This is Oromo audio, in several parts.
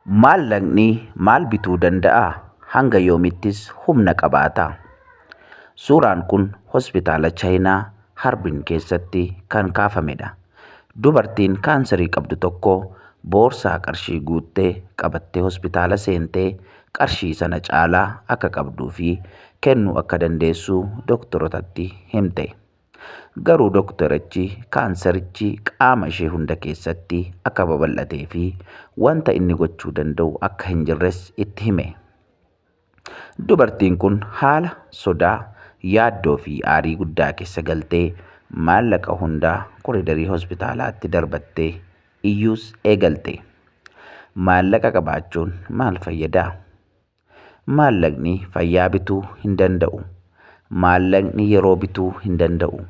Maallaqni maal bituu danda'a? Hanga yoomittis humna qabaata? Suuraan kun hospitaala Chaayinaa Harbin keessatti kan kaafamedha. Dubartiin kaansarii qabdu tokko boorsaa qarshii guuttee qabattee hospitaala seentee qarshii sana caalaa akka qabduu fi kennuu akka dandeessu dooktorotatti himte. Garuu dooktorichi kaansarichi qaama ishee hunda keessatti akka babal'atee fi wanta inni gochuu danda'u akka hin jirres itti hime. Dubartiin kun haala sodaa, yaaddoo fi aarii guddaa keessa galtee maallaqa hundaa koriidarii hospitaalaatti darbattee iyyuus eegalte. Maallaqa qabaachuun maal fayyadaa? Maallaqni fayyaa bituu hin danda'u. Maallaqni yeroo bituu hin danda'u.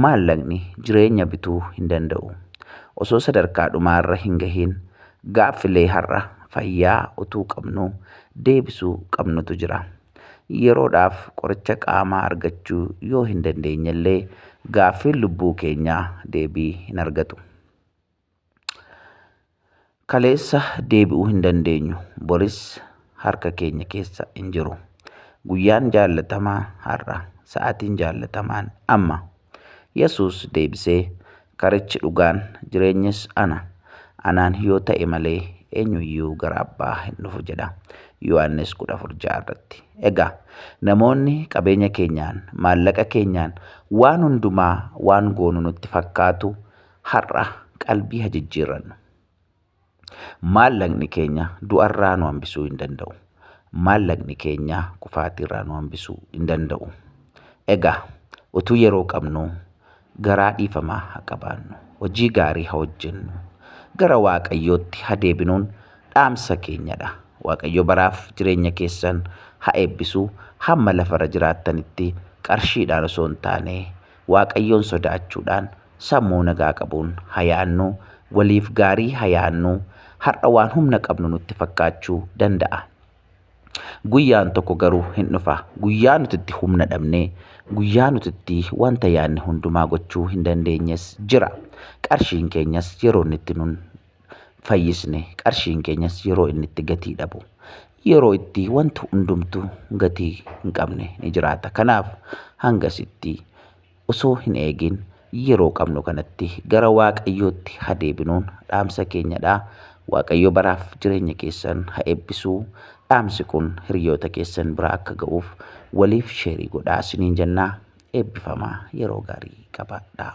Maallaqni jireenya bituu hin danda'u. Osoo sadarkaa dhumaarra hin gahiin gaaffilee har'a fayyaa utuu qabnuu deebisuu qabnutu jira. Yeroodhaaf qoricha qaamaa argachuu yoo hin dandeenyellee gaaffiin lubbuu keenyaa deebii hin argatu. Kaleessa deebi'uu hin dandeenyu. Boris harka keenya keessa hin jiru. Guyyaan jaallatamaa har'a. Sa'aatiin jaallatamaan amma. Yesuus deebisee, karichi dhugaan jireenyis ana. Anaan yoo ta'e malee eenyuyyuu gara Abbaa hin dhufu jedha. Yohannis 14:6 irratti. Egaa namoonni qabeenya keenyaan, maallaqa keenyaan waan hundumaa waan goonu nutti fakkaatu har'a qalbii haa jijjiirrannu. Maallaqni keenya du'arraa nu hambisuu hin danda'u. Maallaqni keenya kufaatiirraa nu hambisuu hin danda'u. Egaa utuu yeroo qabnu garaa dhiifamaa haa qabaannu. Hojii gaarii haa hojjennu. Gara Waaqayyootti haa deebinuun dhaamsa keenyadha. Waaqayyo baraaf jireenya keessan haa eebbisu. Hamma lafarra jiraattanitti qarshiidhaan osoo hin taane Waaqayyoon sodaachuudhaan sammuu nagaa qabuun haa yaannu. Waliif gaarii haa yaannu. Har'a waan humna qabnu nutti fakkaachuu danda'a. Guyyaan tokko garuu hin dhufa. Guyyaa nuti itti humna dhabnee, guyyaa nuti itti wanta yaadne hundumaa gochuu hin dandeenyes jira. Qarshiin keenyas yeroo inni itti nun fayyisne, qarshiin keenyas yeroo inni itti gatii dhabu, yeroo itti wanti hundumtuu gatii hin qabne ni jiraata. Kanaaf hangasitti osoo hin eegin yeroo qabnu kanatti gara Waaqayyootti haa deebinuun dhaamsa keenyadha. Waaqayyo baraaf jireenya keessan haa eebbisu. Dhaamsi kun hiriyoota keessan bira akka ga'uuf waliif sheerii godhaa isiniin jennaa. Eebbifamaa yeroo gaarii qabaadhaa.